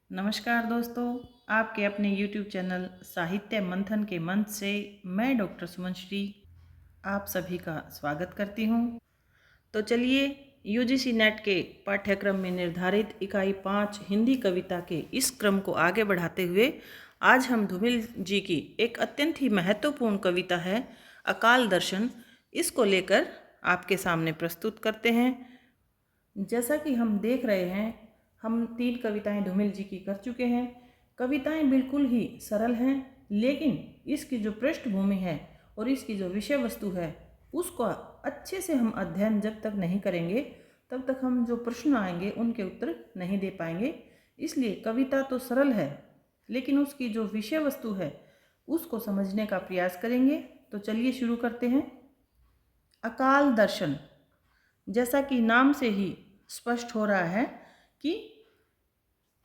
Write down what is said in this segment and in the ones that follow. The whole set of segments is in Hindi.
नमस्कार दोस्तों, आपके अपने YouTube चैनल साहित्य मंथन के मंच से मैं डॉक्टर सुमन श्री आप सभी का स्वागत करती हूँ। तो चलिए UGC नेट के पाठ्यक्रम में निर्धारित इकाई 5 हिंदी कविता के इस क्रम को आगे बढ़ाते हुए आज हम धूमिल जी की एक अत्यंत ही महत्वपूर्ण कविता है अकाल दर्शन, इसको लेकर आपके सामने प्रस्तुत करते हैं। जैसा कि हम देख रहे हैं, हम 3 कविताएं धूमिल जी की कर चुके हैं। कविताएं बिल्कुल ही सरल हैं, लेकिन इसकी जो पृष्ठभूमि है और इसकी जो विषय वस्तु है उसको अच्छे से हम अध्ययन जब तक नहीं करेंगे तब तक हम जो प्रश्न आएंगे उनके उत्तर नहीं दे पाएंगे। इसलिए कविता तो सरल है, लेकिन उसकी जो विषय वस्तु है उसको समझने का प्रयास करेंगे। तो चलिए शुरू करते हैं। अकाल दर्शन, जैसा कि नाम से ही स्पष्ट हो रहा है कि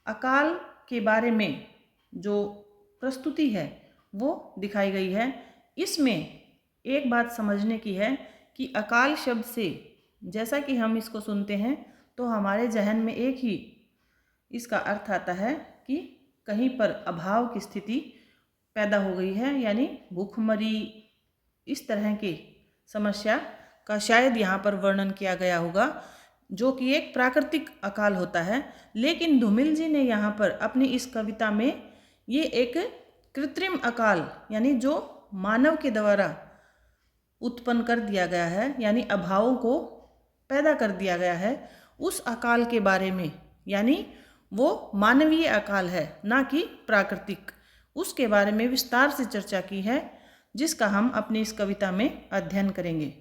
अकाल के बारे में जो प्रस्तुति है वो दिखाई गई है। इसमें एक बात समझने की है कि अकाल शब्द से जैसा कि हम इसको सुनते हैं तो हमारे जहन में एक ही इसका अर्थ आता है कि कहीं पर अभाव की स्थिति पैदा हो गई है, यानी भूखमरी, इस तरह की समस्या का शायद यहाँ पर वर्णन किया गया होगा, जो कि एक प्राकृतिक अकाल होता है। लेकिन धूमिल जी ने यहाँ पर अपनी इस कविता में ये एक कृत्रिम अकाल, यानी जो मानव के द्वारा उत्पन्न कर दिया गया है, यानी अभावों को पैदा कर दिया गया है, उस अकाल के बारे में, यानी वो मानवीय अकाल है ना कि प्राकृतिक, उसके बारे में विस्तार से चर्चा की है, जिसका हम अपनी इस कविता में अध्ययन करेंगे।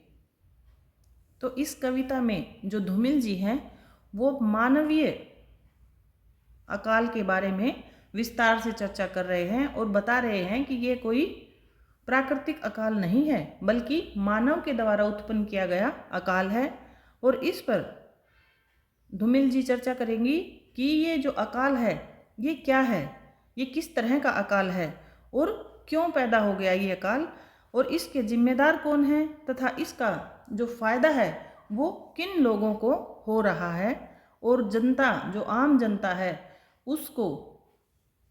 तो इस कविता में जो धूमिल जी हैं वो मानवीय अकाल के बारे में विस्तार से चर्चा कर रहे हैं और बता रहे हैं कि ये कोई प्राकृतिक अकाल नहीं है, बल्कि मानव के द्वारा उत्पन्न किया गया अकाल है। और इस पर धूमिल जी चर्चा करेंगी कि ये जो अकाल है ये क्या है, ये किस तरह का अकाल है और क्यों पैदा हो गया ये अकाल, और इसके जिम्मेदार कौन हैं, तथा इसका जो फ़ायदा है वो किन लोगों को हो रहा है, और जनता, जो आम जनता है, उसको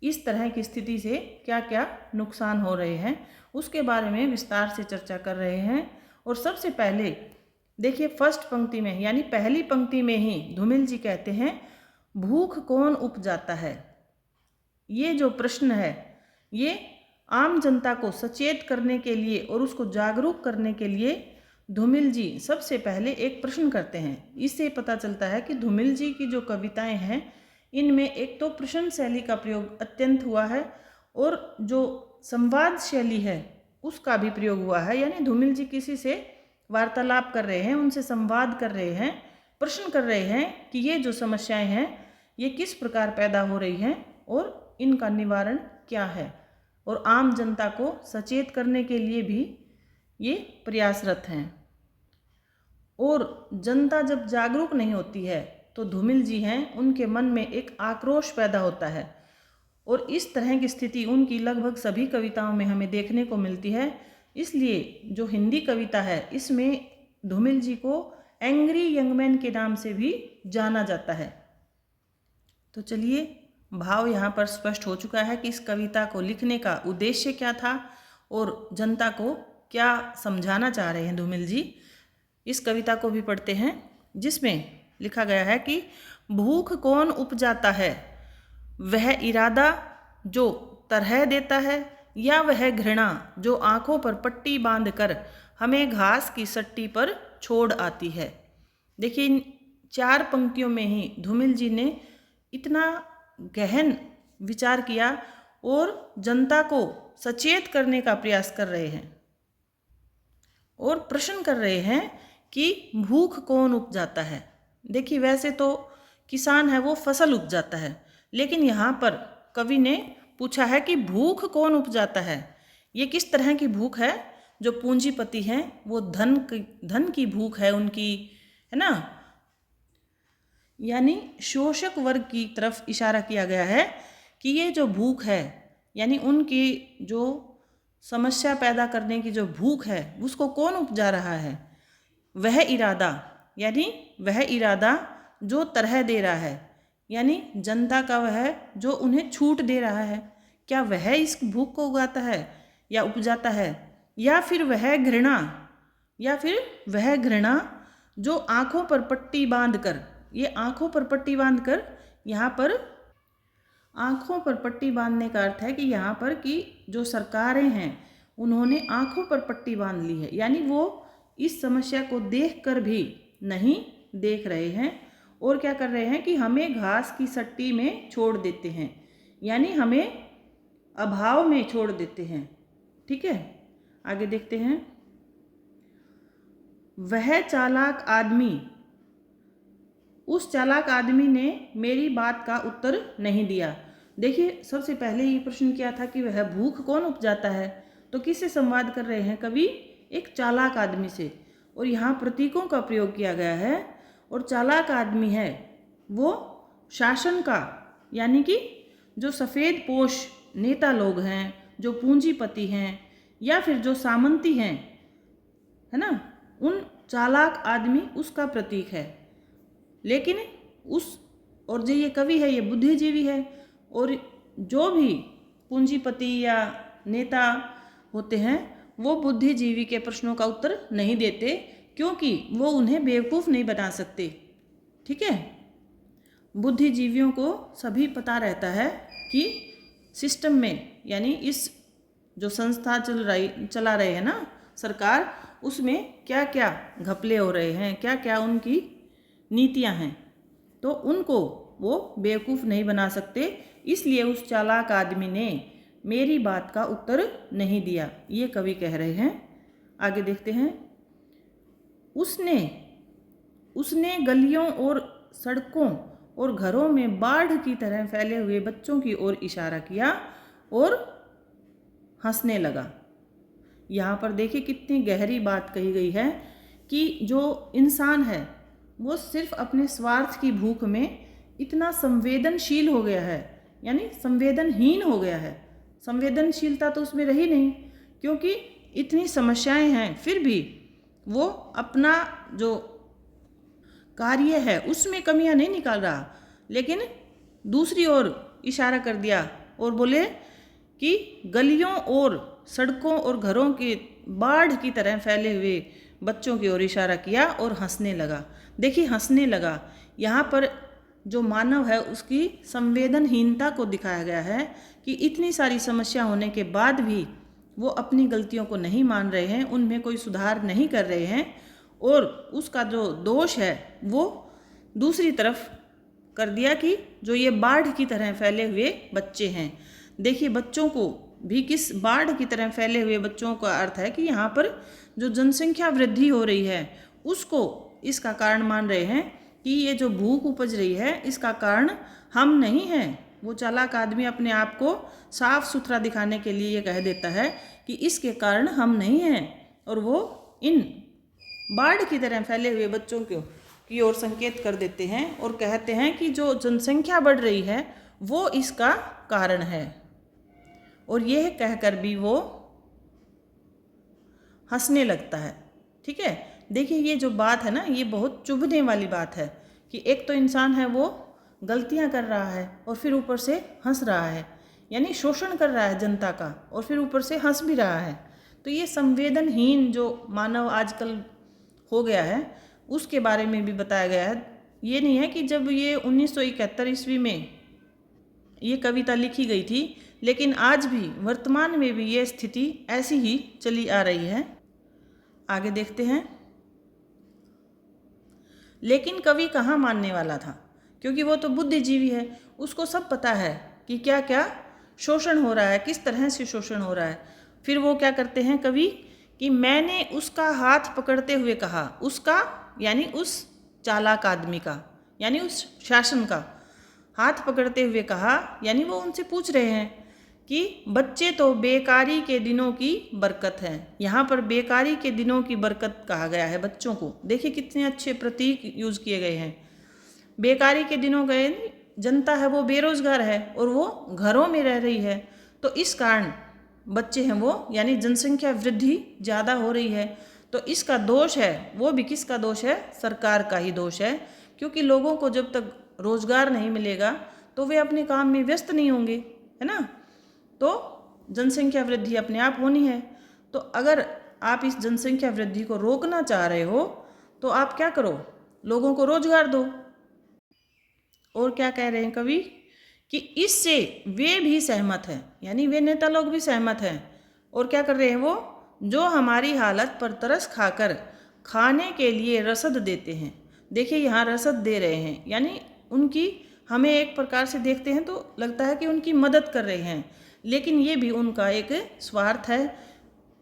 इस तरह की स्थिति से क्या क्या नुकसान हो रहे हैं, उसके बारे में विस्तार से चर्चा कर रहे हैं। और सबसे पहले देखिए, फर्स्ट पंक्ति में, यानी पहली पंक्ति में ही धूमिल जी कहते हैं, भूख कौन उपजाता है। ये जो प्रश्न है ये आम जनता को सचेत करने के लिए और उसको जागरूक करने के लिए धूमिल जी सबसे पहले एक प्रश्न करते हैं। इससे पता चलता है कि धूमिल जी की जो कविताएं हैं इनमें एक तो प्रश्न शैली का प्रयोग अत्यंत हुआ है और जो संवाद शैली है उसका भी प्रयोग हुआ है, यानी धूमिल जी किसी से वार्तालाप कर रहे हैं, उनसे संवाद कर रहे हैं, प्रश्न कर रहे हैं कि ये जो समस्याएं हैं ये किस प्रकार पैदा हो रही हैं और इनका निवारण क्या है, और आम जनता को सचेत करने के लिए भी ये प्रयासरत हैं। और जनता जब जागरूक नहीं होती है तो धूमिल जी हैं उनके मन में एक आक्रोश पैदा होता है, और इस तरह की स्थिति उनकी लगभग सभी कविताओं में हमें देखने को मिलती है। इसलिए जो हिंदी कविता है इसमें धूमिल जी को एंग्री यंग मैन के नाम से भी जाना जाता है। तो चलिए, भाव यहाँ पर स्पष्ट हो चुका है कि इस कविता को लिखने का उद्देश्य क्या था और जनता को क्या समझाना चाह रहे हैं धूमिल जी। इस कविता को भी पढ़ते हैं, जिसमें लिखा गया है कि भूख कौन उपजाता है, वह इरादा जो तरह देता है, या वह घृणा जो आंखों पर पट्टी बांधकर हमें घास की सट्टी पर छोड़ आती है। देखिए, इन 4 पंक्तियों में ही धूमिल जी ने इतना गहन विचार किया और जनता को सचेत करने का प्रयास कर रहे हैं और प्रश्न कर रहे हैं कि भूख कौन उपजाता है। देखिए, वैसे तो किसान है वो फसल उपजाता है, लेकिन यहाँ पर कवि ने पूछा है कि भूख कौन उपजाता है। ये किस तरह की भूख है, जो पूंजीपति हैं वो धन की भूख है उनकी, है ना, यानी शोषक वर्ग की तरफ इशारा किया गया है कि ये जो भूख है, यानी उनकी जो समस्या पैदा करने की जो भूख है उसको कौन उपजा रहा है। वह इरादा, यानी वह इरादा जो तरह दे रहा है, यानी जनता का वह जो उन्हें छूट दे रहा है, क्या वह इस भूख को उगाता है या उपजाता है, या फिर वह घृणा जो आँखों पर पट्टी बांधकर, ये आँखों पर पट्टी बांधकर, यहाँ पर आँखों पर पट्टी बांधने का अर्थ है कि यहाँ पर कि जो सरकारें हैं उन्होंने आँखों पर पट्टी बांध ली है, यानी वो इस समस्या को देखकर भी नहीं देख रहे हैं और क्या कर रहे हैं कि हमें घास की सट्टी में छोड़ देते हैं, यानी हमें अभाव में छोड़ देते हैं। ठीक है, आगे देखते हैं। वह चालाक आदमी, उस चालाक आदमी ने मेरी बात का उत्तर नहीं दिया। देखिए, सबसे पहले ये प्रश्न किया था कि वह भूख कौन उपजाता है, तो किससे संवाद कर रहे हैं कवि? एक चालाक आदमी से। और यहाँ प्रतीकों का प्रयोग किया गया है, और चालाक आदमी है वो शासन का, यानी कि जो सफ़ेद पोश नेता लोग हैं, जो पूंजीपति हैं या फिर जो सामंती हैं, है ना, उन चालाक आदमी उसका प्रतीक है। लेकिन और जो ये कवि है ये बुद्धिजीवी है, और जो भी पूंजीपति या नेता होते हैं वो बुद्धिजीवी के प्रश्नों का उत्तर नहीं देते, क्योंकि वो उन्हें बेवकूफ़ नहीं बना सकते। ठीक है, बुद्धिजीवियों को सभी पता रहता है कि सिस्टम में, यानी इस जो संस्था चला रहे हैं ना सरकार, उसमें क्या क्या घपले हो रहे हैं, क्या क्या उनकी नीतियां हैं, तो उनको वो बेवकूफ़ नहीं बना सकते। इसलिए उस चालाक आदमी ने मेरी बात का उत्तर नहीं दिया, ये कवि कह रहे हैं। आगे देखते हैं। उसने गलियों और सड़कों और घरों में बाढ़ की तरह फैले हुए बच्चों की ओर इशारा किया और हंसने लगा। यहाँ पर देखिए कितनी गहरी बात कही गई है कि जो इंसान है वो सिर्फ अपने स्वार्थ की भूख में इतना संवेदनशील हो गया है, यानी संवेदनहीन हो गया है। संवेदनशीलता तो उसमें रही नहीं, क्योंकि इतनी समस्याएं हैं, फिर भी वो अपना जो कार्य है उसमें कमियां नहीं निकाल रहा, लेकिन दूसरी ओर इशारा कर दिया और बोले कि गलियों और सड़कों और घरों के बाढ़ की तरह फैले हुए बच्चों की ओर इशारा किया और हंसने लगा। देखिए, हंसने लगा, यहाँ पर जो मानव है उसकी संवेदनहीनता को दिखाया गया है कि इतनी सारी समस्या होने के बाद भी वो अपनी गलतियों को नहीं मान रहे हैं, उनमें कोई सुधार नहीं कर रहे हैं, और उसका जो दोष है वो दूसरी तरफ कर दिया कि जो ये बाढ़ की तरह फैले हुए बच्चे हैं। देखिए, बच्चों को भी किस बाढ़ की तरह फैले हुए बच्चों का अर्थ है कि यहाँ पर जो जनसंख्या वृद्धि हो रही है उसको इसका कारण मान रहे हैं कि ये जो भूख उपज रही है इसका कारण हम नहीं हैं। वो चालाक आदमी अपने आप को साफ सुथरा दिखाने के लिए ये कह देता है कि इसके कारण हम नहीं हैं, और वो इन बाढ़ की तरह फैले हुए बच्चों की ओर संकेत कर देते हैं और कहते हैं कि जो जनसंख्या बढ़ रही है वो इसका कारण है, और यह कहकर भी वो हंसने लगता है। ठीक है, देखिए ये जो बात है ना, ये बहुत चुभने वाली बात है कि एक तो इंसान है वो गलतियां कर रहा है और फिर ऊपर से हंस रहा है, यानी शोषण कर रहा है जनता का और फिर ऊपर से हंस भी रहा है। तो ये संवेदनहीन जो मानव आजकल हो गया है उसके बारे में भी बताया गया है। ये नहीं है कि जब ये 1971 ईस्वी में ये कविता लिखी गई थी, लेकिन आज भी वर्तमान में भी ये स्थिति ऐसी ही चली आ रही है। आगे देखते हैं। लेकिन कवि कहाँ मानने वाला था, क्योंकि वो तो बुद्धिजीवी है, उसको सब पता है कि क्या क्या शोषण हो रहा है, किस तरह से शोषण हो रहा है। फिर वो क्या करते हैं कवि कि मैंने उसका हाथ पकड़ते हुए कहा, उसका यानी उस चालाक आदमी का, यानी उस शासन का हाथ पकड़ते हुए कहा, यानी वो उनसे पूछ रहे हैं कि बच्चे तो बेकारी के दिनों की बरकत है। यहाँ पर बेकारी के दिनों की बरकत कहा गया है बच्चों को। देखिए कितने अच्छे प्रतीक यूज किए गए हैं। बेकारी के दिनों गए, जनता है वो बेरोजगार है और वो घरों में रह रही है, तो इस कारण बच्चे हैं वो, यानी जनसंख्या वृद्धि ज़्यादा हो रही है। तो इसका दोष है, वो भी किसका दोष है? सरकार का ही दोष है, क्योंकि लोगों को जब तक रोजगार नहीं मिलेगा तो वे अपने काम में व्यस्त नहीं होंगे, है ना। तो जनसंख्या वृद्धि अपने आप होनी है। तो अगर आप इस जनसंख्या वृद्धि को रोकना चाह रहे हो तो आप क्या करो, लोगों को रोजगार दो। और क्या कह रहे हैं कवि कि इससे वे भी सहमत हैं, यानी वे नेता लोग भी सहमत हैं। और क्या कर रहे हैं वो, जो हमारी हालत पर तरस खाकर खाने के लिए रसद देते हैं। देखिए यहाँ रसद दे रहे हैं, यानी उनकी, हमें एक प्रकार से देखते हैं तो लगता है कि उनकी मदद कर रहे हैं, लेकिन ये भी उनका एक स्वार्थ है।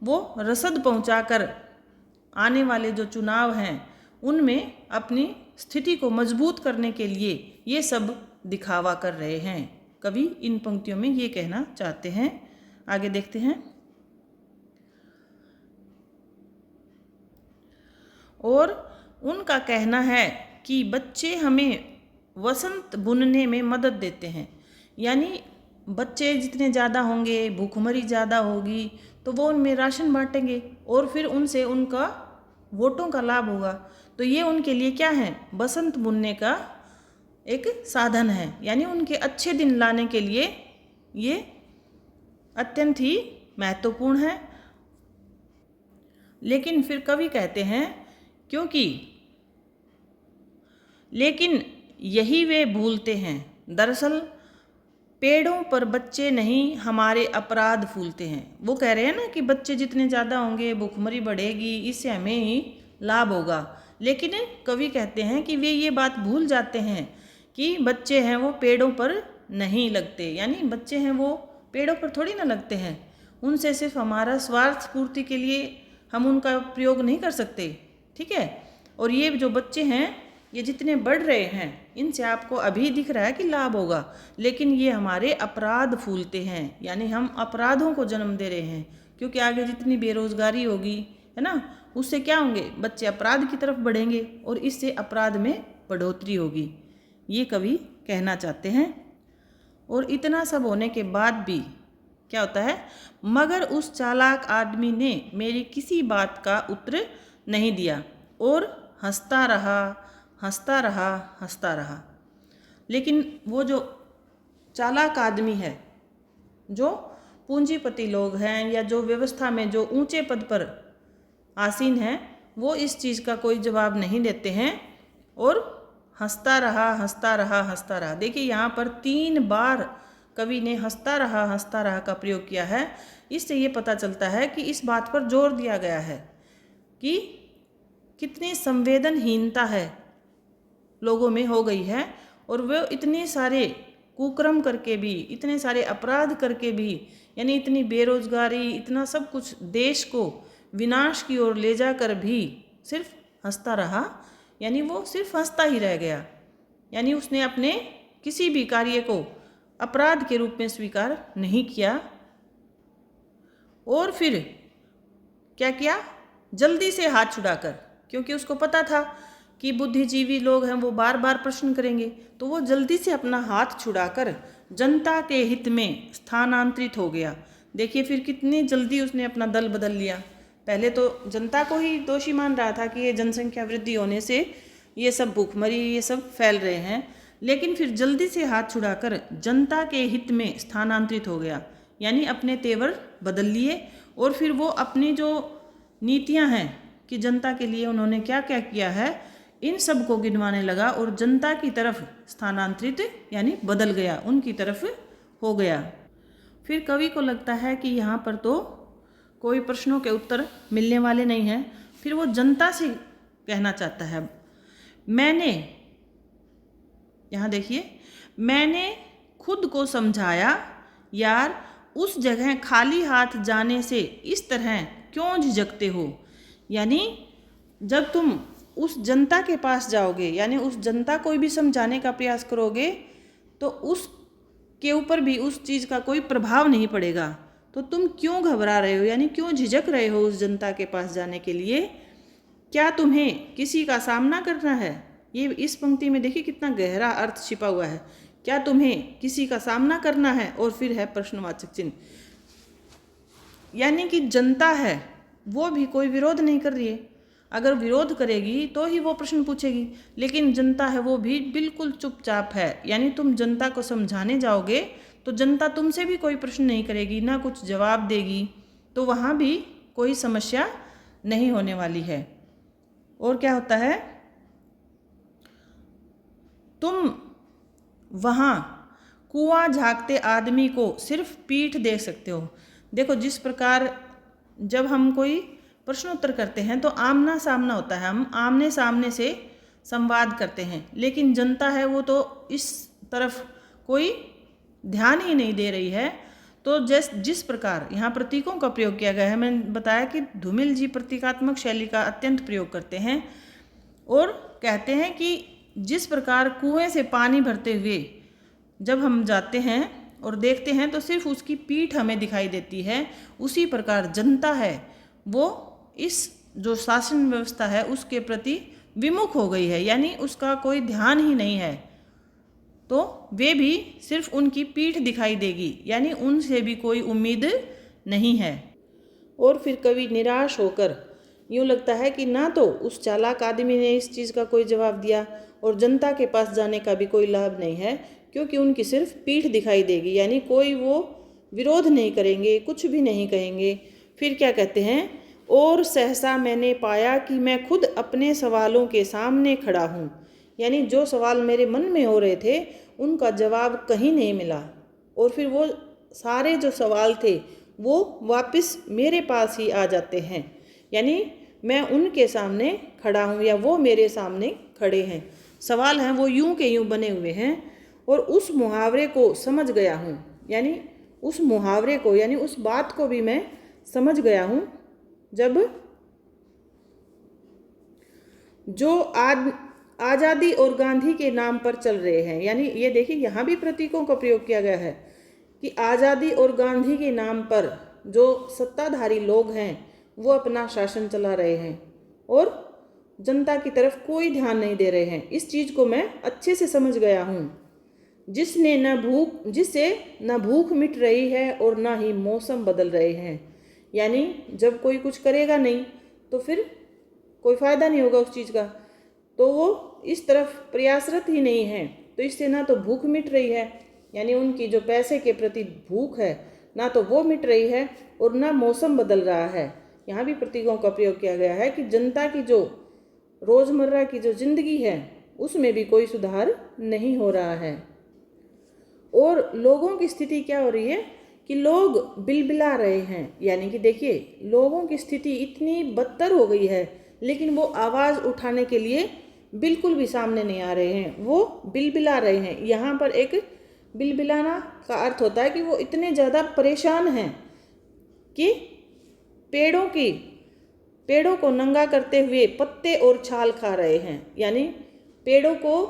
वो रसद पहुंचाकर आने वाले जो चुनाव हैं उनमें अपनी स्थिति को मजबूत करने के लिए ये सब दिखावा कर रहे हैं। कवि इन पंक्तियों में ये कहना चाहते हैं। आगे देखते हैं। और उनका कहना है कि बच्चे हमें वसंत बुनने में मदद देते हैं, यानी बच्चे जितने ज़्यादा होंगे, भूखमरी ज़्यादा होगी तो वो उनमें राशन बांटेंगे और फिर उनसे उनका वोटों का लाभ होगा। तो ये उनके लिए क्या है, बसंत बुनने का एक साधन है, यानी उनके अच्छे दिन लाने के लिए ये अत्यंत ही महत्वपूर्ण है। लेकिन फिर कवि कहते हैं क्योंकि, लेकिन यही वे भूलते हैं, दरअसल पेड़ों पर बच्चे नहीं हमारे अपराध फूलते हैं। वो कह रहे हैं ना कि बच्चे जितने ज़्यादा होंगे भूखमरी बढ़ेगी, इससे हमें ही लाभ होगा। लेकिन कवि कहते हैं कि वे ये बात भूल जाते हैं कि बच्चे हैं वो पेड़ों पर नहीं लगते, यानी बच्चे हैं वो पेड़ों पर थोड़ी ना लगते हैं। उनसे सिर्फ हमारा स्वार्थ पूर्ति के लिए हम उनका प्रयोग नहीं कर सकते, ठीक है। और ये जो बच्चे हैं ये जितने बढ़ रहे हैं इनसे आपको अभी दिख रहा है कि लाभ होगा, लेकिन ये हमारे अपराध फूलते हैं, यानी हम अपराधों को जन्म दे रहे हैं। क्योंकि आगे जितनी बेरोजगारी होगी, है ना, उससे क्या होंगे, बच्चे अपराध की तरफ बढ़ेंगे और इससे अपराध में बढ़ोतरी होगी, ये कवि कहना चाहते हैं। और इतना सब होने के बाद भी क्या होता है, मगर उस चालाक आदमी ने मेरी किसी बात का उत्तर नहीं दिया और हंसता रहा, हंसता रहा, हंसता रहा। लेकिन वो जो चालाक आदमी है, जो पूंजीपति लोग हैं या जो व्यवस्था में जो ऊंचे पद पर आसीन हैं, वो इस चीज़ का कोई जवाब नहीं देते हैं और हंसता रहा, हंसता रहा, हंसता रहा। देखिए यहाँ पर 3 बार कवि ने हंसता रहा का प्रयोग किया है। इससे ये पता चलता है कि इस बात पर जोर दिया गया है कि कितनी संवेदनहीनता है लोगों में हो गई है, और वो इतने सारे कुकर्म करके भी, इतने सारे अपराध करके भी, यानी इतनी बेरोजगारी, इतना सब कुछ देश को विनाश की ओर ले जाकर भी सिर्फ हंसता रहा, यानी वो सिर्फ हंसता ही रह गया। यानी उसने अपने किसी भी कार्य को अपराध के रूप में स्वीकार नहीं किया। और फिर क्या किया, जल्दी से हाथ छुड़ाकर, क्योंकि उसको पता था कि बुद्धिजीवी लोग हैं वो बार बार प्रश्न करेंगे, तो वो जल्दी से अपना हाथ छुड़ाकर जनता के हित में स्थानांतरित हो गया। देखिए फिर कितनी जल्दी उसने अपना दल बदल लिया। पहले तो जनता को ही दोषी मान रहा था कि ये जनसंख्या वृद्धि होने से ये सब भूखमरी ये सब फैल रहे हैं, लेकिन फिर जल्दी से हाथ छुड़ाकर जनता के हित में स्थानांतरित हो गया, यानी अपने तेवर बदल लिए। और फिर वो अपनी जो नीतियां हैं कि जनता के लिए उन्होंने क्या क्या किया है, इन सब को गिनवाने लगा और जनता की तरफ स्थानांतरित यानी बदल गया, उनकी तरफ हो गया। फिर कवि को लगता है कि यहाँ पर तो कोई प्रश्नों के उत्तर मिलने वाले नहीं हैं। फिर वो जनता से कहना चाहता है, मैंने, यहाँ देखिए, मैंने खुद को समझाया यार, उस जगह खाली हाथ जाने से इस तरह क्यों झिझकते हो। यानी जब तुम उस जनता के पास जाओगे, यानी उस जनता को भी समझाने का प्रयास करोगे, तो उसके ऊपर भी उस चीज़ का कोई प्रभाव नहीं पड़ेगा, तो तुम क्यों घबरा रहे हो, यानी क्यों झिझक रहे हो उस जनता के पास जाने के लिए। क्या तुम्हें किसी का सामना करना है। ये इस पंक्ति में देखिए कितना गहरा अर्थ छिपा हुआ है। क्या तुम्हें किसी का सामना करना है, और फिर है प्रश्नवाचक चिन्ह, यानी कि जनता है वो भी कोई विरोध नहीं कर रही है। अगर विरोध करेगी तो ही वो प्रश्न पूछेगी। लेकिन जनता है वो भी बिल्कुल चुपचाप है, यानी तुम जनता को समझाने जाओगे तो जनता तुमसे भी कोई प्रश्न नहीं करेगी, ना कुछ जवाब देगी, तो वहाँ भी कोई समस्या नहीं होने वाली है। और क्या होता है, तुम वहाँ कुआं झांकते आदमी को सिर्फ पीठ देख सकते हो। देखो, जिस प्रकार जब हम कोई प्रश्नोत्तर करते हैं तो आमना सामना होता है, हम आमने सामने से संवाद करते हैं, लेकिन जनता है वो तो इस तरफ कोई ध्यान ही नहीं दे रही है। तो जिस प्रकार यहाँ प्रतीकों का प्रयोग किया गया है, मैंने बताया कि धूमिल जी प्रतीकात्मक शैली का अत्यंत प्रयोग करते हैं और कहते हैं कि जिस प्रकार कुएं से पानी भरते हुए जब हम जाते हैं और देखते हैं तो सिर्फ उसकी पीठ हमें दिखाई देती है, उसी प्रकार जनता है वो इस जो शासन व्यवस्था है उसके प्रति विमुख हो गई है, यानी उसका कोई ध्यान ही नहीं है, तो वे भी सिर्फ उनकी पीठ दिखाई देगी, यानी उनसे भी कोई उम्मीद नहीं है। और फिर कवि निराश होकर यूँ लगता है कि ना तो उस चालाक आदमी ने इस चीज़ का कोई जवाब दिया और जनता के पास जाने का भी कोई लाभ नहीं है, क्योंकि उनकी सिर्फ पीठ दिखाई देगी, यानी कोई वो विरोध नहीं करेंगे, कुछ भी नहीं कहेंगे। फिर क्या कहते हैं, और सहसा मैंने पाया कि मैं खुद अपने सवालों के सामने खड़ा हूँ, यानी जो सवाल मेरे मन में हो रहे थे उनका जवाब कहीं नहीं मिला, और फिर वो सारे जो सवाल थे वो वापस मेरे पास ही आ जाते हैं, यानी मैं उनके सामने खड़ा हूँ या वो मेरे सामने खड़े हैं। सवाल हैं वो यूं के यूं बने हुए हैं, और उस मुहावरे को समझ गया हूँ, यानी उस मुहावरे को यानी उस बात को भी मैं समझ गया हूँ जब जो आज़ादी और गांधी के नाम पर चल रहे हैं, यानी ये देखिए यहाँ भी प्रतीकों का प्रयोग किया गया है कि आज़ादी और गांधी के नाम पर जो सत्ताधारी लोग हैं वो अपना शासन चला रहे हैं और जनता की तरफ कोई ध्यान नहीं दे रहे हैं। इस चीज़ को मैं अच्छे से समझ गया हूँ। जिससे न भूख मिट रही है और ना ही मौसम बदल रहे हैं, यानी जब कोई कुछ करेगा नहीं तो फिर कोई फ़ायदा नहीं होगा उस चीज़ का, तो वो इस तरफ प्रयासरत ही नहीं है, तो इससे ना तो भूख मिट रही है, यानी उनकी जो पैसे के प्रति भूख है ना तो वो मिट रही है, और ना मौसम बदल रहा है। यहाँ भी प्रतीकों का प्रयोग किया गया है कि जनता की जो रोज़मर्रा की जो ज़िंदगी है उसमें भी कोई सुधार नहीं हो रहा है। और लोगों की स्थिति क्या हो रही है कि लोग बिलबिला रहे हैं, यानी कि देखिए लोगों की स्थिति इतनी बदतर हो गई है, लेकिन वो आवाज़ उठाने के लिए बिल्कुल भी सामने नहीं आ रहे हैं, वो बिलबिला रहे हैं। यहाँ पर एक बिलबिलाना का अर्थ होता है कि वो इतने ज़्यादा परेशान हैं कि पेड़ों को नंगा करते हुए पत्ते और छाल खा रहे हैं, यानी पेड़ों को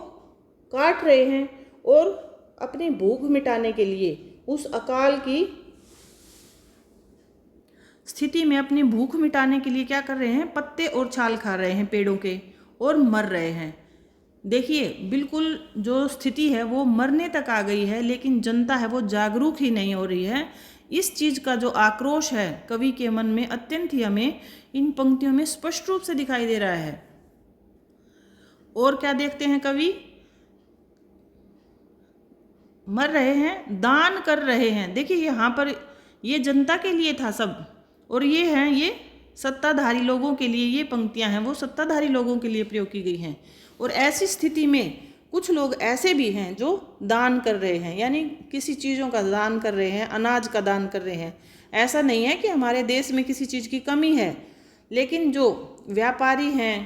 काट रहे हैं और अपनी भूख मिटाने के लिए उस अकाल की स्थिति में अपनी भूख मिटाने के लिए क्या कर रहे हैं, पत्ते और छाल खा रहे हैं पेड़ों के और मर रहे हैं। देखिए बिल्कुल जो स्थिति है वो मरने तक आ गई है, लेकिन जनता है वो जागरूक ही नहीं हो रही है। इस चीज़ का जो आक्रोश है कवि के मन में अत्यंत ही हमें इन पंक्तियों में स्पष्ट रूप से दिखाई दे रहा है। और क्या देखते हैं कवि, मर रहे हैं, दान कर रहे हैं। देखिए यहाँ पर ये जनता के लिए था सब, और ये हैं ये सत्ताधारी लोगों के लिए, ये पंक्तियां हैं वो सत्ताधारी लोगों के लिए प्रयोग की गई हैं। और ऐसी स्थिति में कुछ लोग ऐसे भी हैं जो दान कर रहे हैं, यानी किसी चीज़ों का दान कर रहे हैं, अनाज का दान कर रहे हैं। ऐसा नहीं है कि हमारे देश में किसी चीज़ की कमी है, लेकिन जो व्यापारी हैं,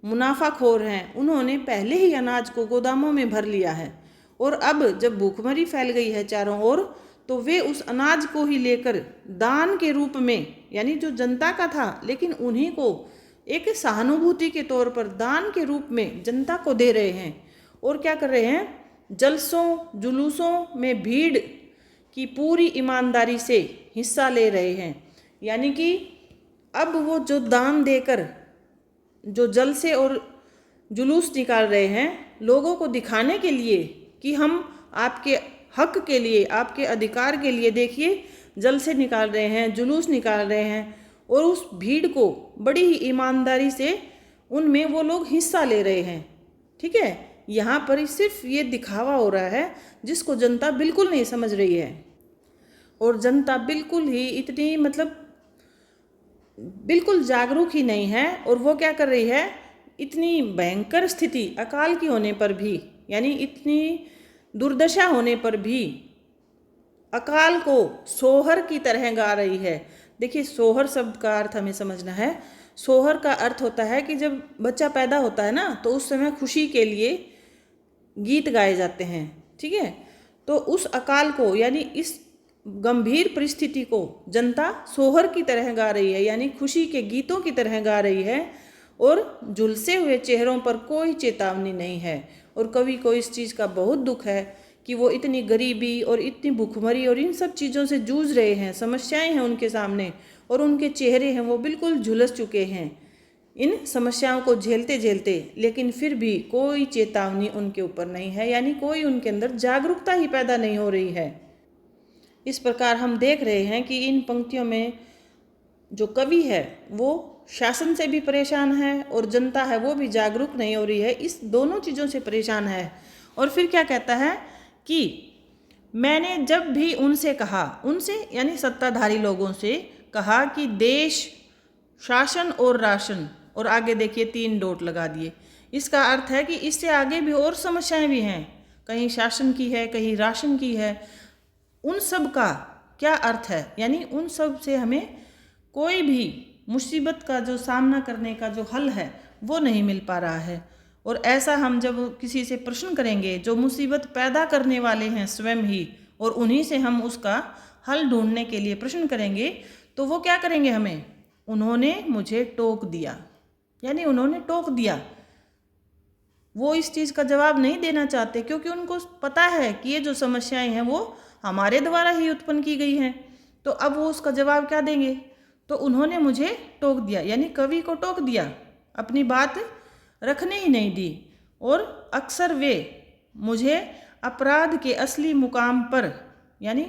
मुनाफाखोर हैं, उन्होंने पहले ही अनाज को गोदामों में भर लिया है, और अब जब भूखमरी फैल गई है चारों ओर, तो वे उस अनाज को ही लेकर दान के रूप में, यानी जो जनता का था लेकिन उन्हीं को एक सहानुभूति के तौर पर दान के रूप में जनता को दे रहे हैं। और क्या कर रहे हैं, जलसों जुलूसों में भीड़ की पूरी ईमानदारी से हिस्सा ले रहे हैं, यानी कि अब वो जो दान देकर जो जलसे और जुलूस निकाल रहे हैं लोगों को दिखाने के लिए कि हम आपके हक के लिए, आपके अधिकार के लिए, देखिए जलसे निकाल रहे हैं, जुलूस निकाल रहे हैं, और उस भीड़ को बड़ी ही ईमानदारी से उनमें वो लोग हिस्सा ले रहे हैं। ठीक है, यहाँ पर सिर्फ ये दिखावा हो रहा है जिसको जनता बिल्कुल नहीं समझ रही है। और जनता बिल्कुल ही इतनी मतलब बिल्कुल जागरूक ही नहीं है। और वो क्या कर रही है, इतनी भयंकर स्थिति अकाल की होने पर भी, यानी इतनी दुर्दशा होने पर भी अकाल को सोहर की तरह गा रही है। देखिए, सोहर शब्द का अर्थ हमें समझना है। सोहर का अर्थ होता है कि जब बच्चा पैदा होता है ना, तो उस समय खुशी के लिए गीत गाए जाते हैं। ठीक है, तो उस अकाल को यानी इस गंभीर परिस्थिति को जनता सोहर की तरह गा रही है, यानी खुशी के गीतों की तरह गा रही है। और झुलसे हुए चेहरों पर कोई चेतावनी नहीं है। और कवि को इस चीज़ का बहुत दुख है कि वो इतनी गरीबी और इतनी भूखमरी और इन सब चीज़ों से जूझ रहे हैं, समस्याएं हैं उनके सामने, और उनके चेहरे हैं वो बिल्कुल झुलस चुके हैं इन समस्याओं को झेलते झेलते। लेकिन फिर भी कोई चेतावनी उनके ऊपर नहीं है, यानी कोई उनके अंदर जागरूकता ही पैदा नहीं हो रही है। इस प्रकार हम देख रहे हैं कि इन पंक्तियों में जो कवि है वो शासन से भी परेशान है और जनता है वो भी जागरूक नहीं हो रही है, इस दोनों चीज़ों से परेशान है। और फिर क्या कहता है कि मैंने जब भी उनसे कहा, उनसे यानी सत्ताधारी लोगों से कहा कि देश, शासन और राशन, और आगे देखिए 3 डॉट लगा दिए। इसका अर्थ है कि इससे आगे भी और समस्याएं भी हैं, कहीं शासन की है, कहीं राशन की है। उन सब का क्या अर्थ है, यानी उन सब से हमें कोई भी मुसीबत का जो सामना करने का जो हल है वो नहीं मिल पा रहा है। और ऐसा हम जब किसी से प्रश्न करेंगे जो मुसीबत पैदा करने वाले हैं स्वयं ही, और उन्हीं से हम उसका हल ढूंढने के लिए प्रश्न करेंगे, तो वो क्या करेंगे हमें, उन्होंने मुझे टोक दिया, यानी उन्होंने टोक दिया। वो इस चीज़ का जवाब नहीं देना चाहते क्योंकि उनको पता है कि ये जो समस्याएं हैं वो हमारे द्वारा ही उत्पन्न की गई हैं। तो अब वो उसका जवाब क्या देंगे, तो उन्होंने मुझे टोक दिया, यानी कवि को टोक दिया, अपनी बात रखने ही नहीं दी। और अक्सर वे मुझे अपराध के असली मुकाम पर, यानी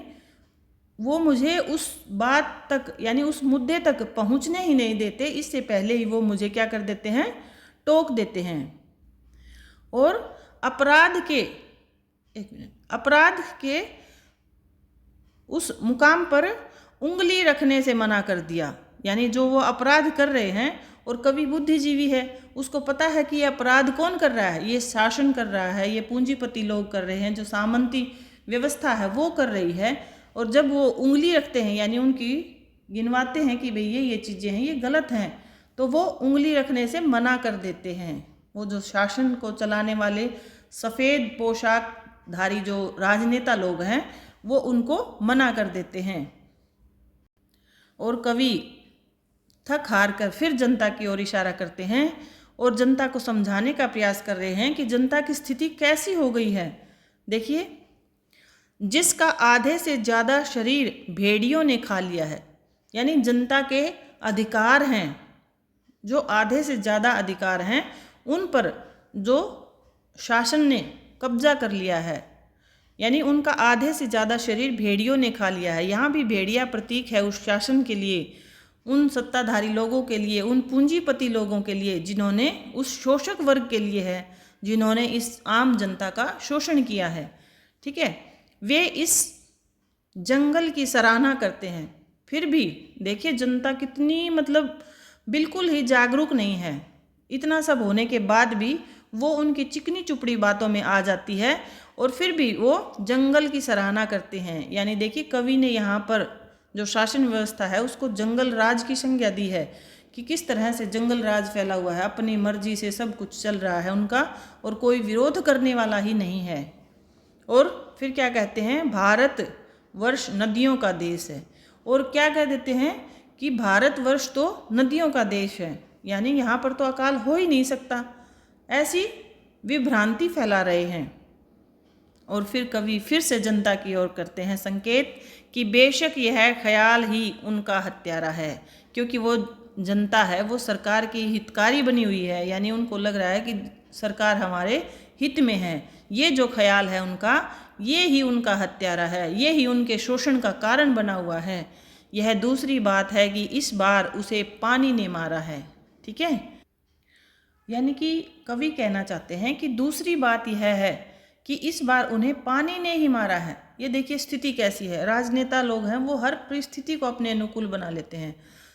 वो मुझे उस बात तक, यानी उस मुद्दे तक पहुंचने ही नहीं देते, इससे पहले ही वो मुझे क्या कर देते हैं, टोक देते हैं। और अपराध के उस मुकाम पर उंगली रखने से मना कर दिया, यानी जो वो अपराध कर रहे हैं, और कवि बुद्धिजीवी है, उसको पता है कि ये अपराध कौन कर रहा है, ये शासन कर रहा है, ये पूंजीपति लोग कर रहे हैं, जो सामंती व्यवस्था है वो कर रही है। और जब वो उंगली रखते हैं, यानी उनकी गिनवाते हैं कि भाई ये चीज़ें हैं, ये गलत हैं, तो वो उंगली रखने से मना कर देते हैं। वो जो शासन को चलाने वाले सफ़ेद पोशाकधारी जो राजनेता लोग हैं वो उनको मना कर देते हैं। और कवि थक हार कर फिर जनता की ओर इशारा करते हैं और जनता को समझाने का प्रयास कर रहे हैं कि जनता की स्थिति कैसी हो गई है। देखिए, जिसका आधे से ज़्यादा शरीर भेड़ियों ने खा लिया है, यानी जनता के अधिकार हैं, जो आधे से ज़्यादा अधिकार हैं उन पर जो शासन ने कब्जा कर लिया है, यानी उनका आधे से ज़्यादा शरीर भेड़ियों ने खा लिया है। यहाँ भी भेड़िया प्रतीक है उस शासन के लिए, उन सत्ताधारी लोगों के लिए, उन पूंजीपति लोगों के लिए जिन्होंने, उस शोषक वर्ग के लिए है जिन्होंने इस आम जनता का शोषण किया है। ठीक है, वे इस जंगल की सराहना करते हैं। फिर भी देखिए जनता कितनी मतलब बिल्कुल ही जागरूक नहीं है। इतना सब होने के बाद भी वो उनकी चिकनी चुपड़ी बातों में आ जाती है और फिर भी वो जंगल की सराहना करते हैं। यानी देखिए कवि ने यहाँ पर जो शासन व्यवस्था है उसको जंगल राज की संज्ञा दी है कि किस तरह से जंगल राज फैला हुआ है, अपनी मर्जी से सब कुछ चल रहा है उनका और कोई विरोध करने वाला ही नहीं है। और फिर क्या कहते हैं, भारत वर्ष नदियों का देश है। और क्या कह देते हैं कि भारत वर्ष तो नदियों का देश है, यानी यहाँ पर तो अकाल हो ही नहीं सकता, ऐसी विभ्रांति फैला रहे हैं। और फिर कवि फिर से जनता की ओर करते हैं संकेत कि बेशक यह ख्याल ही उनका हत्यारा है, क्योंकि वो जनता है वो सरकार की हितकारी बनी हुई है, यानी उनको लग रहा है कि सरकार हमारे हित में है। ये जो ख्याल है उनका, ये ही उनका हत्यारा है, ये ही उनके शोषण का कारण बना हुआ है। यह दूसरी बात है कि इस बार उसे पानी ने मारा है। ठीक है, यानी कि कवि कहना चाहते हैं कि दूसरी बात यह है कि इस बार उन्हें पानी ने ही मारा है। ये देखिए स्थिति कैसी है, राजनेता लोग हैं वो हर परिस्थिति को अपने अनुकूल बना लेते हैं।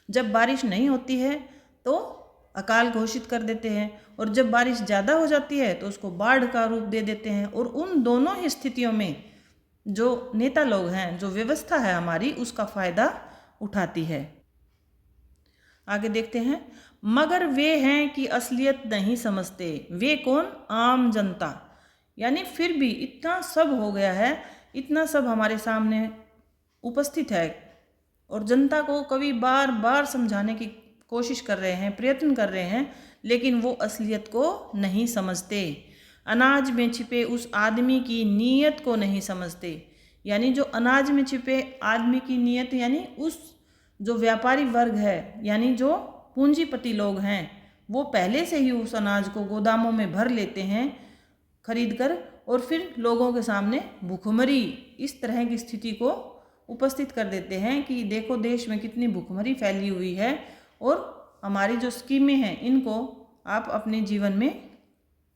जब बारिश नहीं होती है तो अकाल घोषित कर देते हैं, और जब बारिश ज़्यादा हो जाती है तो उसको बाढ़ का रूप दे देते हैं। और उन दोनों ही स्थितियों में जो नेता लोग हैं, जो व्यवस्था है हमारी, उसका फ़ायदा उठाती है। आगे देखते हैं, मगर वे हैं कि असलियत नहीं समझते। वे कौन? आम जनता। यानी फिर भी इतना सब हो गया है, इतना सब हमारे सामने उपस्थित है, और जनता को कभी बार बार समझाने की कोशिश कर रहे हैं, प्रयत्न कर रहे हैं, लेकिन वो असलियत को नहीं समझते। अनाज में छिपे उस आदमी की नीयत को नहीं समझते। यानी जो अनाज में छिपे आदमी की नीयत, यानी उस जो व्यापारी वर्ग है, यानी जो पूंजीपति लोग हैं, वो पहले से ही उस अनाज को गोदामों में भर लेते हैं खरीद कर, और फिर लोगों के सामने भूखमरी इस तरह की स्थिति को उपस्थित कर देते हैं कि देखो देश में कितनी भूखमरी फैली हुई है, और हमारी जो स्कीमें हैं इनको आप अपने जीवन में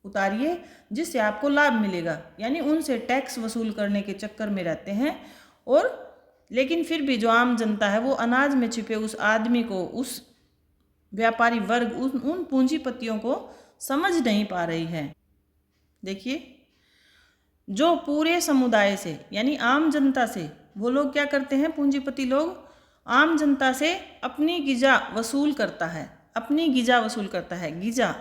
उतारिए जिससे आपको लाभ मिलेगा। यानी उनसे टैक्स वसूल करने के चक्कर में रहते हैं, और लेकिन फिर भी जो आम जनता है वो अनाज में छिपे उस आदमी को, उस व्यापारी वर्ग, उन पूंजीपतियों को समझ नहीं पा रही है। देखिए, जो पूरे समुदाय से यानी आम जनता से वो लोग क्या करते हैं, पूंजीपति लोग आम जनता से अपनी गिजा वसूल करता है, अपनी गिजा वसूल करता है। गिजा,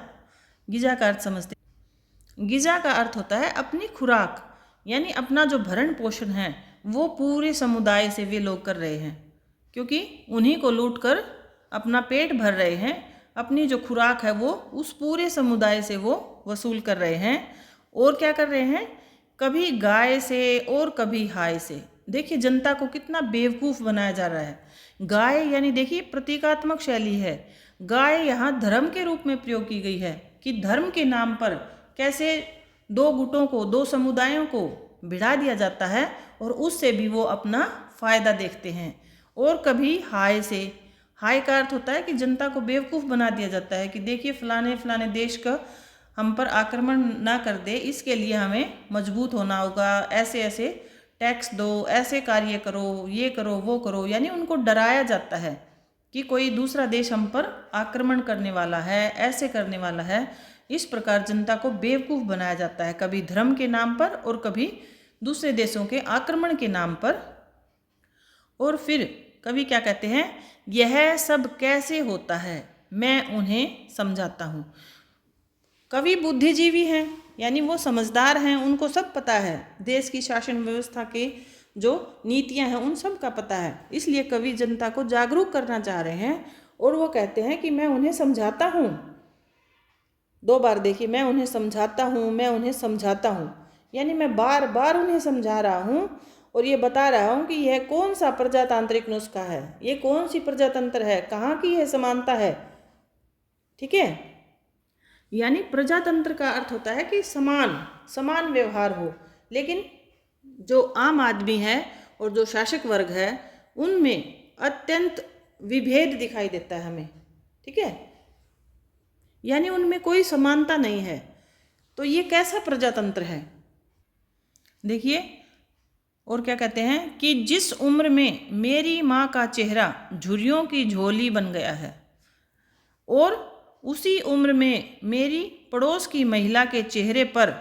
गिजा का अर्थ समझते हैं? गिजा का अर्थ होता है अपनी खुराक, यानी अपना जो भरण पोषण है वो पूरे समुदाय से वे लोग कर रहे हैं, क्योंकि उन्हीं को लूट कर अपना पेट भर रहे हैं। अपनी जो खुराक है वो उस पूरे समुदाय से वो वसूल कर रहे हैं। और क्या कर रहे हैं, कभी गाय से और कभी हाय से। देखिए जनता को कितना बेवकूफ़ बनाया जा रहा है। गाय यानी देखिए प्रतीकात्मक शैली है। गाय यहाँ धर्म के रूप में प्रयोग की गई है कि धर्म के नाम पर कैसे दो गुटों को, दो समुदायों को भिड़ा दिया जाता है, और उससे भी वो अपना फ़ायदा देखते हैं। और कभी हाय से, हाय का अर्थ होता है कि जनता को बेवकूफ़ बना दिया जाता है कि देखिए फलाने फलाने देश का हम पर आक्रमण ना कर दे, इसके लिए हमें मजबूत होना होगा, ऐसे ऐसे टैक्स दो, ऐसे कार्य करो, ये करो, वो करो। यानी उनको डराया जाता है कि कोई दूसरा देश हम पर आक्रमण करने वाला है, ऐसे करने वाला है। इस प्रकार जनता को बेवकूफ़ बनाया जाता है, कभी धर्म के नाम पर और कभी दूसरे देशों के आक्रमण के नाम पर। और फिर कवि क्या कहते हैं, यह सब कैसे होता है मैं उन्हें समझाता हूँ। कवि बुद्धिजीवी हैं, यानी वो समझदार हैं, उनको सब पता है, देश की शासन व्यवस्था के जो नीतियां हैं उन सब का पता है। इसलिए कवि जनता को जागरूक करना चाह रहे हैं, और वो कहते हैं कि मैं उन्हें समझाता हूँ। 2 बार देखिए, मैं उन्हें समझाता हूँ, मैं उन्हें समझाता हूँ, यानी मैं बार बार उन्हें समझा रहा हूँ और ये बता रहा हूँ कि यह कौन सा प्रजातांत्रिक नुस्खा है, ये कौन सी प्रजातंत्र है, कहाँ की यह समानता है। ठीक है, यानी प्रजातंत्र का अर्थ होता है कि समान व्यवहार हो, लेकिन जो आम आदमी है और जो शासक वर्ग है उनमें अत्यंत विभेद दिखाई देता है हमें। ठीक है, यानी उनमें कोई समानता नहीं है। तो ये कैसा प्रजातंत्र है? देखिए, और क्या कहते हैं कि जिस उम्र में मेरी माँ का चेहरा झुर्रियों की झोली बन गया है, और उसी उम्र में मेरी पड़ोस की महिला के चेहरे पर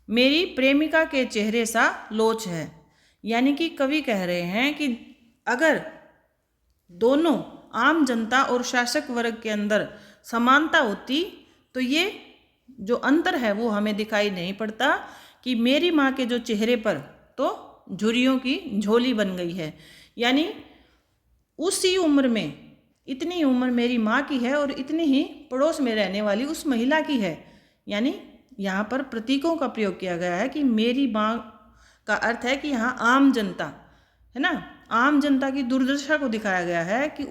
मेरी प्रेमिका के चेहरे सा लोच है। यानी कि कवि कह रहे हैं कि अगर दोनों आम जनता और शासक वर्ग के अंदर समानता होती तो ये जो अंतर है वो हमें दिखाई नहीं पड़ता कि मेरी माँ के जो चेहरे पर तो झुर्रियों की झोली बन गई है। यानी उसी उम्र में, इतनी उम्र मेरी माँ की है और इतनी ही पड़ोस में रहने वाली उस महिला की है। यानी यहाँ पर प्रतीकों का प्रयोग किया गया है कि मेरी माँ का अर्थ है कि यहाँ आम जनता है ना, आम जनता की दुर्दशा को दिखाया गया है कि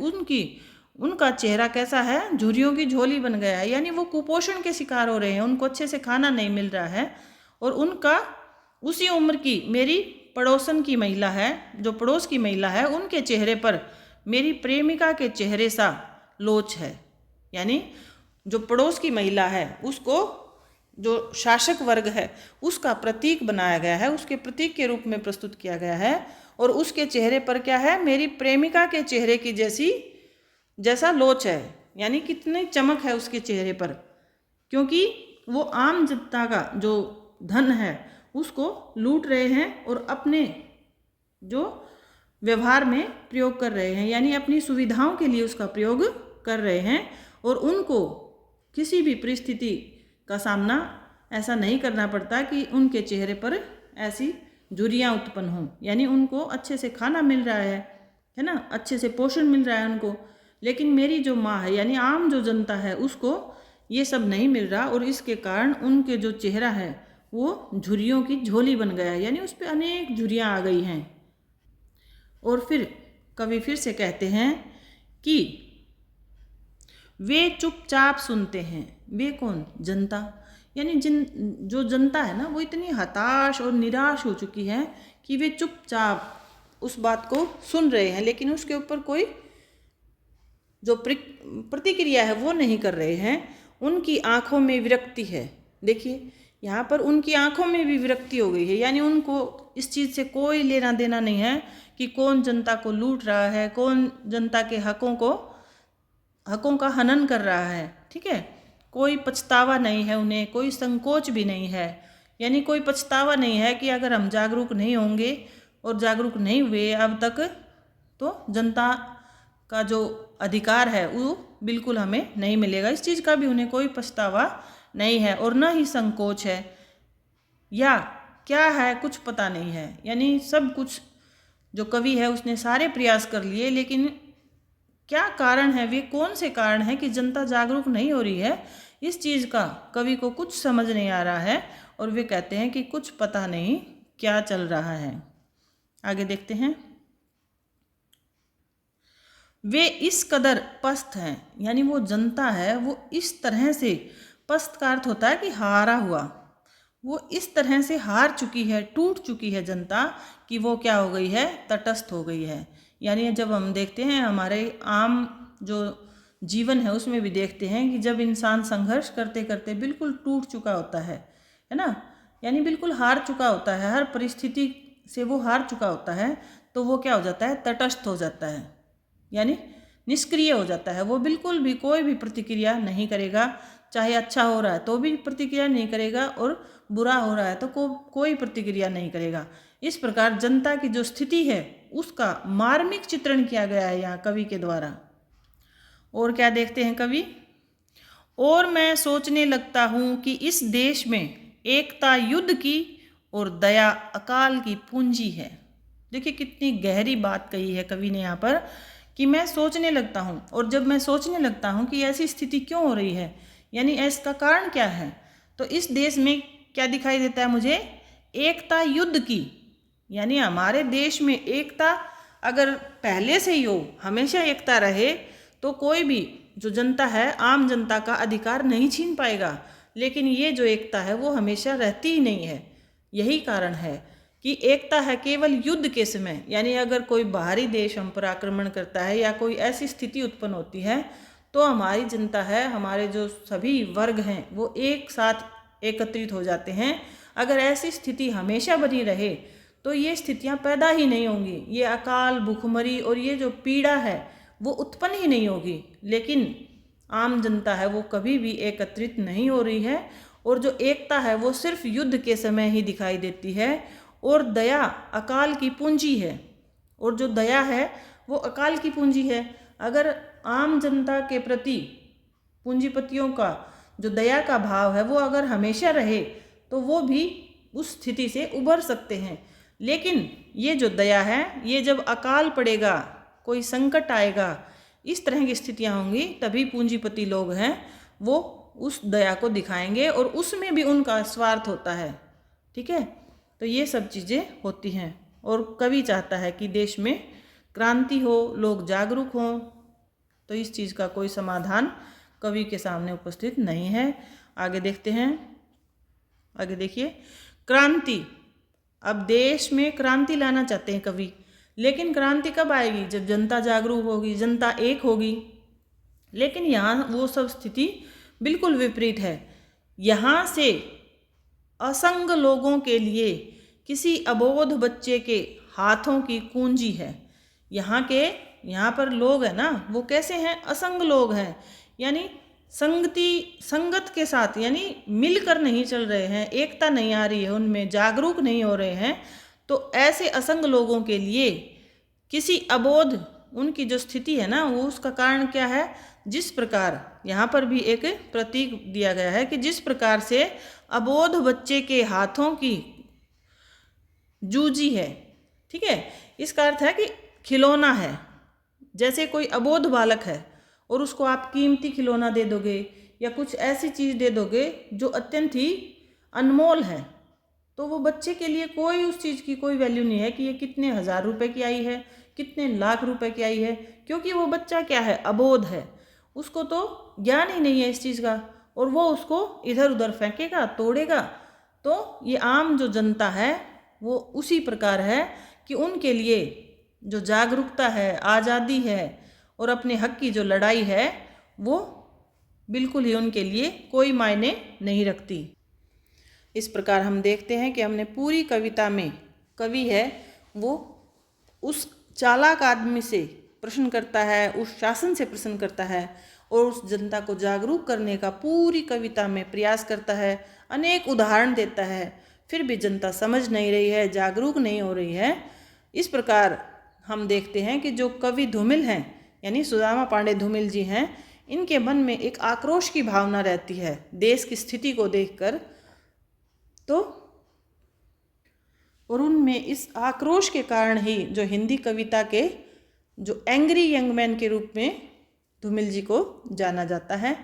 उनका चेहरा कैसा है, झुर्रियों की झोली बन गया है। यानी वो कुपोषण के शिकार हो रहे हैं, उनको अच्छे से खाना नहीं मिल रहा है, और उनका उसी उम्र की मेरी पड़ोसन की महिला है, जो पड़ोस की महिला है, उनके चेहरे पर मेरी प्रेमिका के चेहरे सा लोच है। यानी जो पड़ोस की महिला है उसको जो शासक वर्ग है उसका प्रतीक बनाया गया है, उसके प्रतीक के रूप में प्रस्तुत किया गया है। और उसके चेहरे पर क्या है, मेरी प्रेमिका के चेहरे की जैसा लोच है। यानी कितनी चमक है उसके चेहरे पर, क्योंकि वो आम जनता का जो धन है उसको लूट रहे हैं और अपने जो व्यवहार में प्रयोग कर रहे हैं, यानी अपनी सुविधाओं के लिए उसका प्रयोग कर रहे हैं। और उनको किसी भी परिस्थिति का सामना ऐसा नहीं करना पड़ता कि उनके चेहरे पर ऐसी झुर्रियाँ उत्पन्न हों। यानी उनको अच्छे से खाना मिल रहा है ना, अच्छे से पोषण मिल रहा है उनको। लेकिन मेरी जो माँ है यानी आम जो जनता है उसको ये सब नहीं मिल रहा, और इसके कारण उनके जो चेहरा है वो झुर्रियों की झोली बन गया है, यानी उस पर अनेक झुर्रियाँ आ गई हैं। और फिर कवि फिर से कहते हैं कि वे चुपचाप सुनते हैं। वे कौन? जनता। यानी जो जनता है ना वो इतनी हताश और निराश हो चुकी है कि वे चुपचाप उस बात को सुन रहे हैं, लेकिन उसके ऊपर कोई जो प्रतिक्रिया है वो नहीं कर रहे हैं। उनकी आंखों में विरक्ति है। देखिए यहाँ पर उनकी आंखों में भी विरक्ति हो गई है, यानी उनको इस चीज़ से कोई लेना देना नहीं है कि कौन जनता को लूट रहा है, कौन जनता के हकों का हनन कर रहा है। ठीक है, कोई पछतावा नहीं है उन्हें, कोई संकोच भी नहीं है। यानी कोई पछतावा नहीं है कि अगर हम जागरूक नहीं होंगे और जागरूक नहीं हुए अब तक तो जनता का जो अधिकार है वो बिल्कुल हमें नहीं मिलेगा। इस चीज़ का भी उन्हें कोई पछतावा नहीं है और न ही संकोच है, या क्या है कुछ पता नहीं है। यानी सब कुछ जो कवि है उसने सारे प्रयास कर लिए, लेकिन क्या कारण है, वे कौन से कारण हैं कि जनता जागरूक नहीं हो रही है, इस चीज़ का कवि को कुछ समझ नहीं आ रहा है। और वे कहते हैं कि कुछ पता नहीं क्या चल रहा है। आगे देखते हैं। वे इस कदर पस्त हैं, यानी वो जनता है वो इस तरह से, पस्त का अर्थ होता है कि हारा हुआ, वो इस तरह से हार चुकी है, टूट चुकी है जनता कि वो क्या हो गई है, तटस्थ हो गई है। यानी जब हम देखते हैं हमारे आम जो जीवन है उसमें भी देखते हैं कि जब इंसान संघर्ष करते करते बिल्कुल टूट चुका होता है ना, यानी बिल्कुल हार चुका होता है, हर परिस्थिति से वो हार चुका होता है, तो वो क्या हो जाता है, तटस्थ हो जाता है, यानी निष्क्रिय हो जाता है। वो बिल्कुल भी कोई भी प्रतिक्रिया नहीं करेगा, चाहे अच्छा हो रहा है तो भी प्रतिक्रिया नहीं करेगा और बुरा हो रहा है तो कोई प्रतिक्रिया नहीं करेगा। इस प्रकार जनता की जो स्थिति है उसका मार्मिक चित्रण किया गया है यहाँ कवि के द्वारा। और क्या देखते हैं कवि, और मैं सोचने लगता हूँ कि इस देश में एकता युद्ध की और दया अकाल की पूंजी है। देखिए कितनी गहरी बात कही है कवि ने यहाँ पर कि मैं सोचने लगता हूँ, और जब मैं सोचने लगता हूँ कि ऐसी स्थिति क्यों हो रही है, यानी इसका कारण क्या है, तो इस देश में क्या दिखाई देता है मुझे, एकता युद्ध की। यानी हमारे देश में एकता अगर पहले से ही हो, हमेशा एकता रहे, तो कोई भी जो जनता है, आम जनता का अधिकार नहीं छीन पाएगा। लेकिन ये जो एकता है वो हमेशा रहती ही नहीं है। यही कारण है कि एकता है केवल युद्ध के समय, यानी अगर कोई बाहरी देश हम पर आक्रमण करता है या कोई ऐसी स्थिति उत्पन्न होती है तो हमारी जनता है, हमारे जो सभी वर्ग हैं वो एक साथ एकत्रित हो जाते हैं। अगर ऐसी स्थिति हमेशा बनी रहे तो ये स्थितियां पैदा ही नहीं होंगी, ये अकाल, भूखमरी और ये जो पीड़ा है वो उत्पन्न ही नहीं होगी। लेकिन आम जनता है वो कभी भी एकत्रित नहीं हो रही है, और जो एकता है वो सिर्फ युद्ध के समय ही दिखाई देती है। और दया अकाल की पूंजी है, और जो दया है वो अकाल की पूंजी है। अगर आम जनता के प्रति पूंजीपतियों का जो दया का भाव है वो अगर हमेशा रहे तो वो भी उस स्थिति से उबर सकते हैं। लेकिन ये जो दया है, ये जब अकाल पड़ेगा, कोई संकट आएगा, इस तरह की स्थितियां होंगी, तभी पूंजीपति लोग हैं वो उस दया को दिखाएंगे, और उसमें भी उनका स्वार्थ होता है। ठीक है, तो ये सब चीज़ें होती हैं, और कवि चाहता है कि देश में क्रांति हो, लोग जागरूक हों। तो इस चीज़ का कोई समाधान कवि के सामने उपस्थित नहीं है। आगे देखते हैं। आगे देखिए, क्रांति अब देश में क्रांति लाना चाहते हैं कवि, लेकिन क्रांति कब आएगी? जब जनता जागरूक होगी, जनता एक होगी। लेकिन यहाँ वो सब स्थिति बिल्कुल विपरीत है। यहाँ से असंग लोगों के लिए किसी अबोध बच्चे के हाथों की कुंजी है। यहाँ पर लोग हैं ना, वो कैसे हैं? असंग लोग हैं, यानी संगत के साथ, यानी मिलकर नहीं चल रहे हैं, एकता नहीं आ रही है उनमें, जागरूक नहीं हो रहे हैं। तो ऐसे असंग लोगों के लिए किसी अबोध, उनकी जो स्थिति है ना, वो उसका कारण क्या है? जिस प्रकार यहाँ पर भी एक प्रतीक दिया गया है कि जिस प्रकार से अबोध बच्चे के हाथों की जूजी है, ठीक है, इसका अर्थ है कि खिलौना है। जैसे कोई अबोध बालक है और उसको आप कीमती खिलौना दे दोगे या कुछ ऐसी चीज़ दे दोगे जो अत्यंत ही अनमोल है, तो वो बच्चे के लिए कोई उस चीज़ की कोई वैल्यू नहीं है कि ये कितने हज़ार रुपए की आई है, कितने लाख रुपए की आई है, क्योंकि वो बच्चा क्या है? अबोध है, उसको तो ज्ञान ही नहीं है इस चीज़ का, और वो उसको इधर उधर फेंकेगा, तोड़ेगा। तो ये आम जो जनता है वो उसी प्रकार है कि उनके लिए जो जागरूकता है, आज़ादी है और अपने हक की जो लड़ाई है, वो बिल्कुल ही उनके लिए कोई मायने नहीं रखती। इस प्रकार हम देखते हैं कि हमने पूरी कविता में कवि है वो उस चालाक आदमी से प्रश्न करता है, उस शासन से प्रश्न करता है और उस जनता को जागरूक करने का पूरी कविता में प्रयास करता है, अनेक उदाहरण देता है, फिर भी जनता समझ नहीं रही है, जागरूक नहीं हो रही है। इस प्रकार हम देखते हैं कि जो कवि धूमिल हैं, यानी सुदामा पांडे धूमिल जी हैं, इनके मन में एक आक्रोश की भावना रहती है देश की स्थिति को देखकर। तो और उनमें इस आक्रोश के कारण ही जो हिंदी कविता के जो एंग्री यंग मैन के रूप में धूमिल जी को जाना जाता है।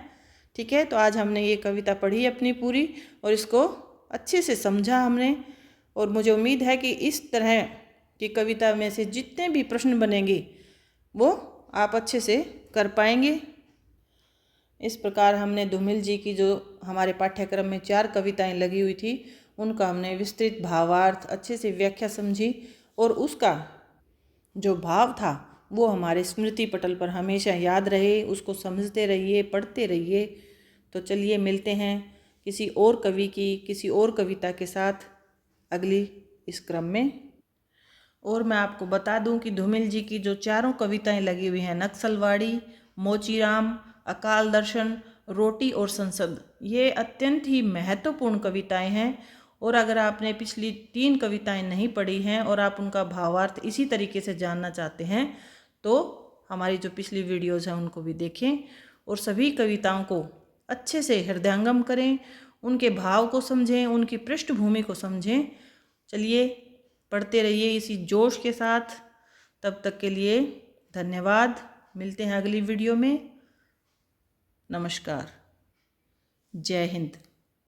ठीक है, तो आज हमने ये कविता पढ़ी अपनी पूरी और इसको अच्छे से समझा हमने, और मुझे उम्मीद है कि इस तरह की कविता में से जितने भी प्रश्न बनेंगे वो आप अच्छे से कर पाएंगे। इस प्रकार हमने धूमिल जी की जो हमारे पाठ्यक्रम में 4 कविताएं लगी हुई थी, उनका हमने विस्तृत भावार्थ अच्छे से व्याख्या समझी, और उसका जो भाव था वो हमारे स्मृति पटल पर हमेशा याद रहे। उसको समझते रहिए, पढ़ते रहिए। तो चलिए मिलते हैं किसी और कवि की किसी और कविता के साथ अगली इस क्रम में। और मैं आपको बता दूं कि धूमिल जी की जो 4 कविताएं लगी हुई हैं, नक्सलवाड़ी, मोचीराम, अकाल दर्शन, रोटी और संसद, ये अत्यंत ही महत्वपूर्ण कविताएं हैं। और अगर आपने पिछली 3 कविताएं नहीं पढ़ी हैं और आप उनका भावार्थ इसी तरीके से जानना चाहते हैं तो हमारी जो पिछली वीडियोस हैं उनको भी देखें और सभी कविताओं को अच्छे से हृदयंगम करें, उनके भाव को समझें, उनकी पृष्ठभूमि को समझें। चलिए पढ़ते रहिए इसी जोश के साथ। तब तक के लिए धन्यवाद। मिलते हैं अगली वीडियो में। नमस्कार। जय हिंद।